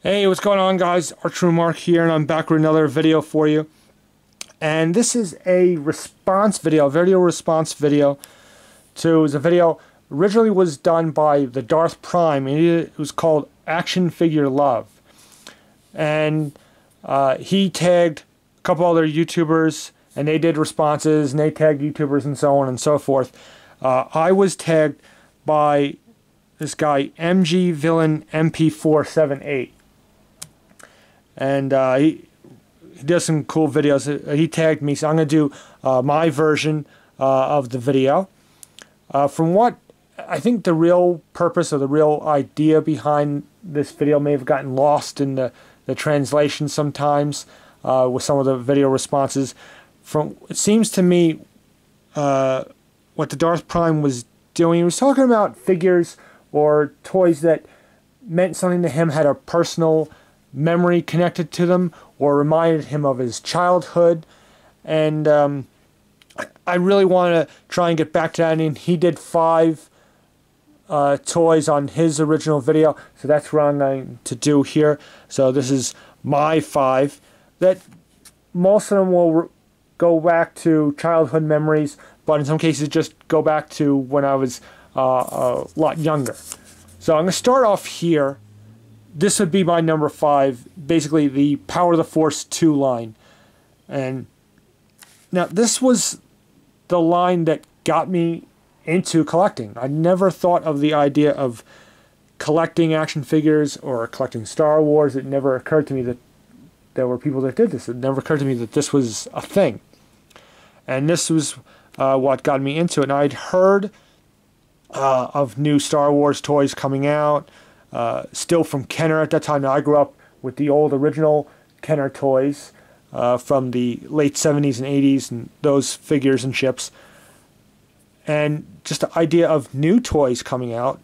Hey, what's going on, guys? Archer Mark here, and I'm back with another video for you. And this is a response video, video response video to a video originally was done by the Darth Prime, and it was called Action Figure Love. And he tagged a couple other YouTubers, and they did responses, and they tagged YouTubers, and so on and so forth. I was tagged by this guy, MG Villain MP478. And he does some cool videos. He tagged me, so I'm going to do my version of the video. From what I think the real purpose or the real idea behind this video may have gotten lost in the translation sometimes with some of the video responses. It seems to me what the Darth Prime was doing, he was talking about figures or toys that meant something to him, had a personal memory connected to them, or reminded him of his childhood. And I really want to try and get back to that. And he did 5 toys on his original video, so that's what I'm going to do here. So this is my 5. That most of them will go back to childhood memories, but in some cases just go back to when I was a lot younger. So I'm going to start off here. This would be my number 5, basically the Power of the Force 2 line. And now this was the line that got me into collecting. I never thought of the idea of collecting action figures or collecting Star Wars. It never occurred to me that there were people that did this. It never occurred to me that this was a thing. And this was what got me into it. And I'd heard of new Star Wars toys coming out. Still from Kenner at that time. Now, I grew up with the old original Kenner toys from the late 70s and 80s, and those figures and ships. And just the idea of new toys coming out,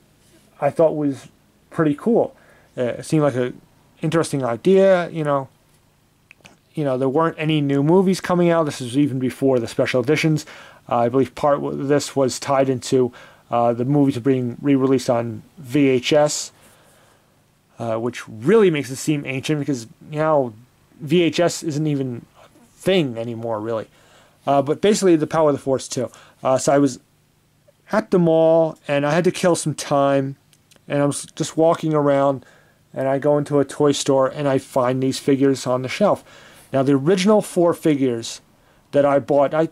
I thought was pretty cool. It seemed like an interesting idea. You know, there weren't any new movies coming out. This was even before the special editions. I believe part of this was tied into the movies being re-released on VHS. Which really makes it seem ancient, because now VHS isn't even a thing anymore, really. But basically, the Power of the Force 2. So I was at the mall, and I had to kill some time, and I was just walking around, and I go into a toy store, and I find these figures on the shelf. Now, the original 4 figures that I bought, I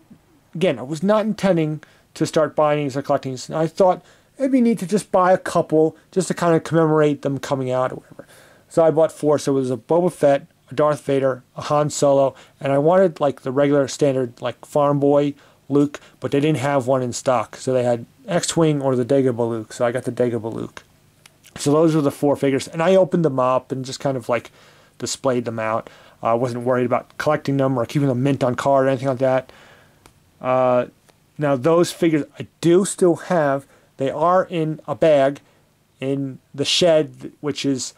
was not intending to start buying these or collecting these. I thought it'd be neat to just buy a couple just to kind of commemorate them coming out or whatever. So I bought 4. So it was a Boba Fett, a Darth Vader, a Han Solo, and I wanted like the regular standard like Farm Boy Luke, but they didn't have one in stock. So they had X-Wing or the Dagobah Luke. So I got the Dagobah Luke. So those were the 4 figures, and I opened them up and just kind of like displayed them out. I wasn't worried about collecting them or keeping them mint on card or anything like that. Now those figures I do still have. They are in a bag in the shed, which is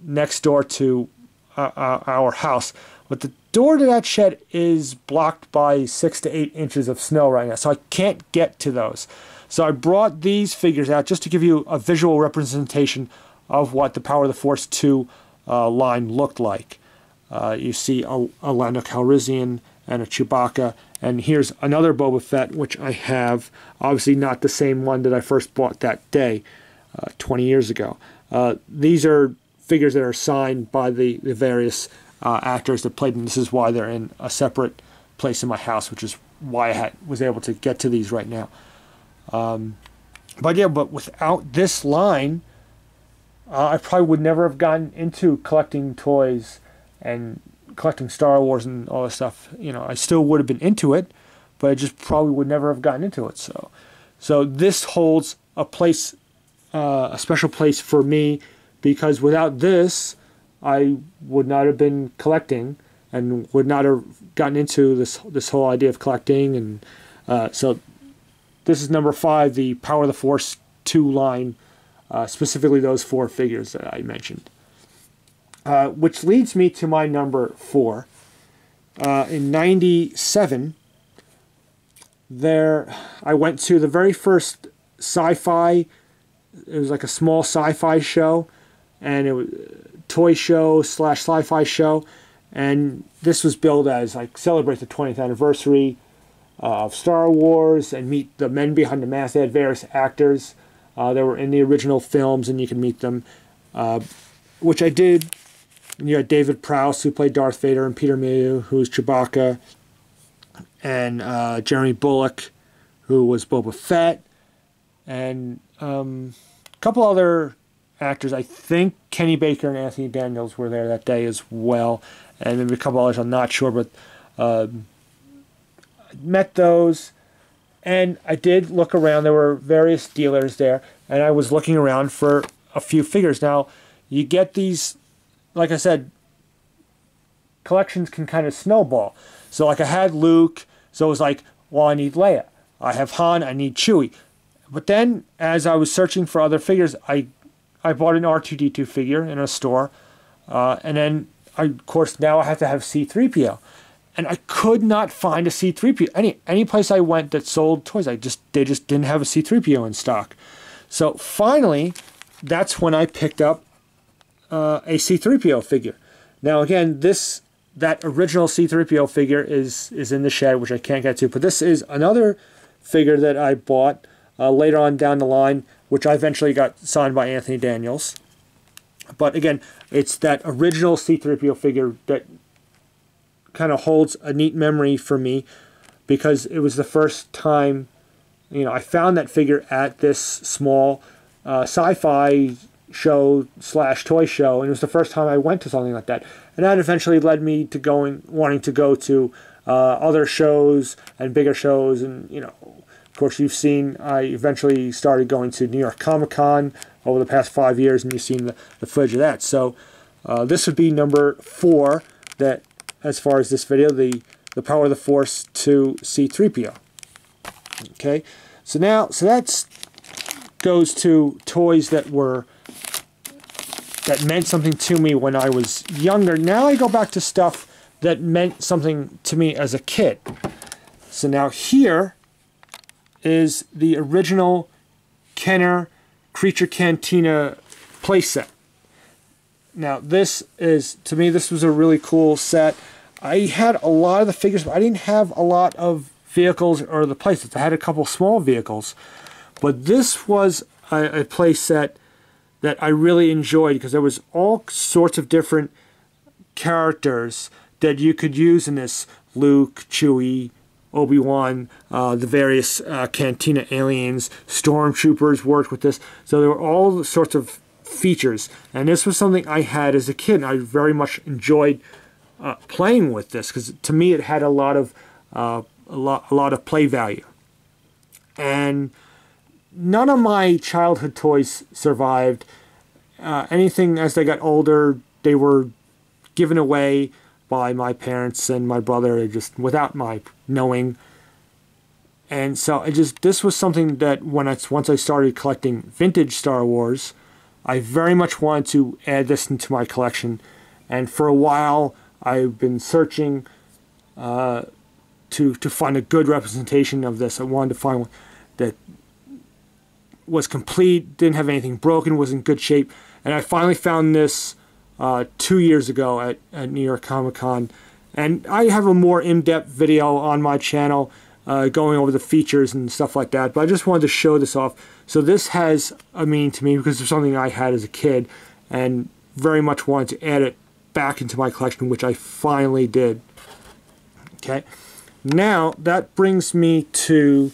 next door to our house. But the door to that shed is blocked by 6 to 8 inches of snow right now, so I can't get to those. So I brought these figures out just to give you a visual representation of what the Power of the Force 2 line looked like. You see a Lando Calrissian and a Chewbacca. And here's another Boba Fett, which I have. Obviously not the same one that I first bought that day, 20 years ago. These are figures that are signed by the various actors that played them. This is why they're in a separate place in my house, which is why I was able to get to these right now. But without this line, I probably would never have gotten into collecting toys and collecting Star Wars and all this stuff. I still would have been into it, but I just probably would never have gotten into it. So this holds a place, a special place for me, because without this, I would not have been collecting and would not have gotten into this whole idea of collecting. And so this is number 5, the Power of the Force 2 line, specifically those 4 figures that I mentioned. Which leads me to my number 4. In '97, I went to the very first sci-fi. It was like a small sci-fi show and it was a toy show slash sci-fi show, and this was billed as like celebrate the 20th anniversary of Star Wars and meet the men behind the mask. They had various actors that were in the original films, and you can meet them, which I did. And you had David Prowse, who played Darth Vader, and Peter Mayhew, who was Chewbacca, and Jeremy Bulloch, who was Boba Fett, and a couple other actors. I think Kenny Baker and Anthony Daniels were there that day as well, and maybe a couple others, I'm not sure, but met those, and I did look around. There were various dealers there, and I was looking around for a few figures. Now, you get these, like I said, collections can kind of snowball. So like I had Luke, so it was like, well, I need Leia. I have Han, I need Chewie. But then, as I was searching for other figures, I bought an R2-D2 figure in a store, and then, of course, now I have to have C-3PO. And I could not find a C-3PO. Any place I went that sold toys, they just didn't have a C-3PO in stock. So finally, that's when I picked up a C-3PO figure. Now again, that original C-3PO figure is in the shed, which I can't get to. But this is another figure that I bought later on down the line, which I eventually got signed by Anthony Daniels. But again, it's that original C-3PO figure that kind of holds a neat memory for me, because it was the first time, I found that figure at this small sci-fi show slash toy show, and it was the first time I went to something like that. And that eventually led me to wanting to go to other shows and bigger shows, and of course you've seen I eventually started going to New York Comic-Con over the past 5 years, and you've seen the footage of that. So this would be number 4 that, as far as this video, the Power of the Force to C-3PO. Okay, so that goes to toys that meant something to me when I was younger. Now I go back to stuff that meant something to me as a kid. So now here is the original Kenner Creature Cantina playset. Now this is, to me, this was a really cool set. I had a lot of the figures, but I didn't have a lot of vehicles or the playsets. I had a couple small vehicles, but this was a playset that I really enjoyed, because there was all sorts of different characters that you could use in this. Luke, Chewie, Obi-Wan, the various Cantina aliens, stormtroopers worked with this. So there were all sorts of features, and this was something I had as a kid, and I very much enjoyed playing with this, because to me it had a lot of play value. And none of my childhood toys survived. Anything as they got older, they were given away by my parents and my brother, just without my knowing. And so this was something that once I started collecting vintage Star Wars, I very much wanted to add this into my collection. And for a while, I've been searching to find a good representation of this. I wanted to find one that was complete, didn't have anything broken, was in good shape. And I finally found this 2 years ago at New York Comic-Con. And I have a more in-depth video on my channel going over the features and stuff like that. But I just wanted to show this off. So this has a meaning to me because it's something I had as a kid, and very much wanted to add it back into my collection, which I finally did. Okay, now that brings me to,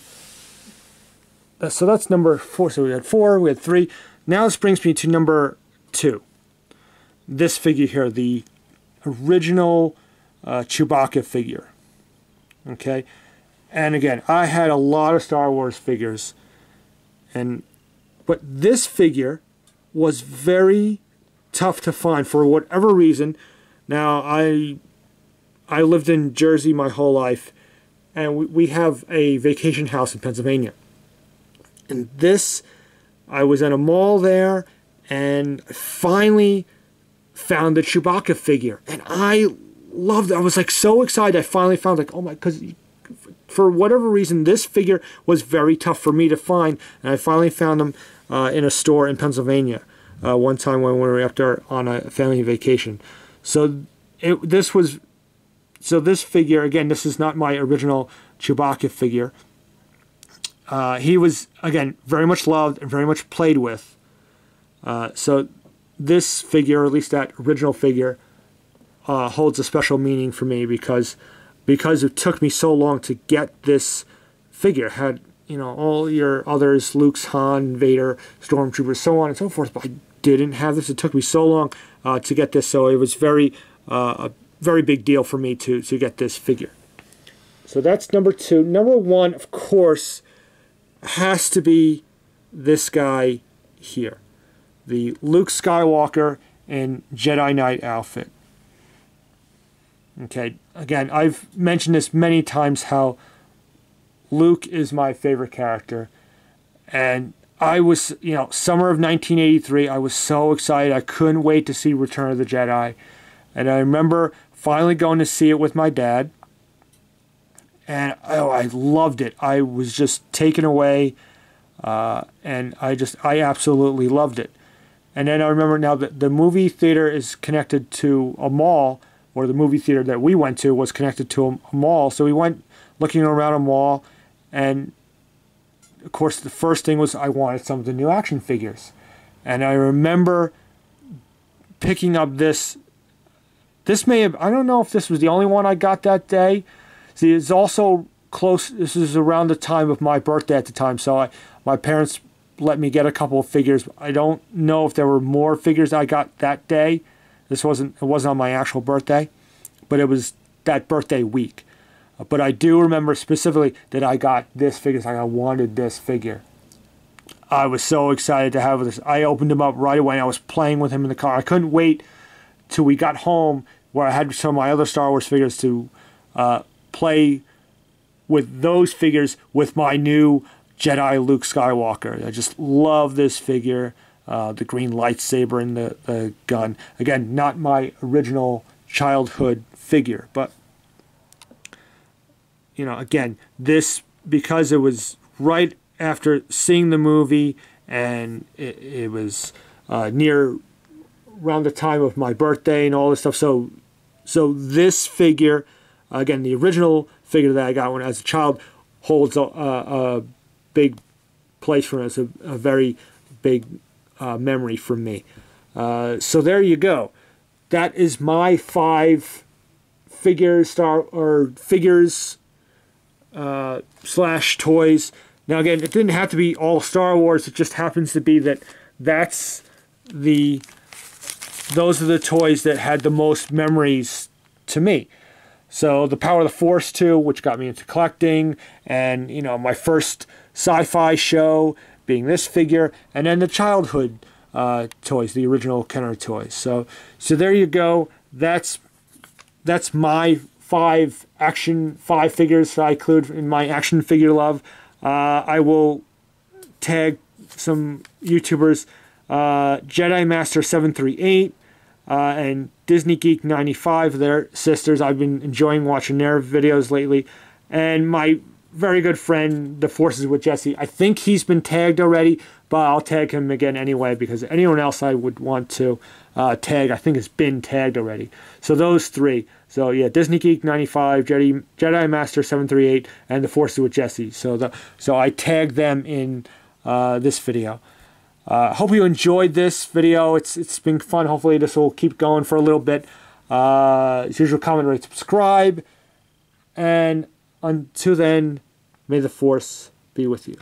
so that's number 4. So we had 4, we had 3. Now this brings me to number 2. This figure here, the original Chewbacca figure. Okay, and again, I had a lot of Star Wars figures, but this figure was very tough to find for whatever reason. Now I lived in Jersey my whole life, and we have a vacation house in Pennsylvania. And this, I was at a mall there, and I finally found the Chewbacca figure, and I loved it. I was like so excited. I finally found, like, oh my, because for whatever reason this figure was very tough for me to find, and I finally found them in a store in Pennsylvania. one time when we were up there on a family vacation. So this figure, again, this is not my original Chewbacca figure. He was, again, very much loved and very much played with. So this figure, or at least that original figure, holds a special meaning for me because it took me so long to get this figure. It had, you know, all your others, Luke's, Han, Vader, Stormtroopers, so on and so forth, but I didn't have this. It took me so long to get this, so it was a very big deal for me to get this figure. So that's number 2. Number 1, of course, has to be this guy here, the Luke Skywalker in Jedi Knight outfit. Okay, again, I've mentioned this many times how Luke is my favorite character, and I was, you know, summer of 1983, I was so excited. I couldn't wait to see Return of the Jedi, and I remember finally going to see it with my dad, and I loved it. I was just taken away, and I absolutely loved it. And then I remember now that the movie theater is connected to a mall, or the movie theater that we went to was connected to a mall. So we went looking around a mall, and of course the first thing was I wanted some of the new action figures. And I remember picking up this may have, I don't know if this was the only one I got that day. See, it's also close, this is around the time of my birthday at the time, so my parents let me get a couple of figures. I don't know if there were more figures I got that day. It wasn't on my actual birthday, but it was that birthday week. But I do remember specifically that I got this figure. I wanted this figure. I was so excited to have this. I opened him up right away. I was playing with him in the car. I couldn't wait till we got home, where I had some of my other Star Wars figures, to play with those figures with my new Jedi Luke Skywalker. I just love this figure. The green lightsaber and the gun. Again, not my original childhood figure, but, you know, again, this, because it was right after seeing the movie, and it was near around the time of my birthday and all this stuff. So this figure, again, the original figure that I got when as a child, holds a big place for me. It's a very big memory for me. So there you go. That is my 5 figures slash toys. Now again, it didn't have to be all Star Wars. It just happens to be that those are the toys that had the most memories to me. So the Power of the Force 2, which got me into collecting, and, you know, my first sci-fi show being this figure, and then the childhood toys, the original Kenner toys. So there you go. That's my 5 figures that I include in my action figure love. I will tag some YouTubers, Jedi Master 738 and Disney Geek 95. They're sisters. I've been enjoying watching their videos lately. And my very good friend, The Forces with Jessie. I think he's been tagged already, but I'll tag him again anyway, because anyone else I would want to tag, I think has been tagged already. So those 3. So yeah, Disney Geek 95, Jedi Master 738, and The Forces with Jessie. So I tagged them in this video. Hope you enjoyed this video. It's been fun. Hopefully this will keep going for a little bit. As usual, comment, rate, subscribe, and until then, may the Force be with you.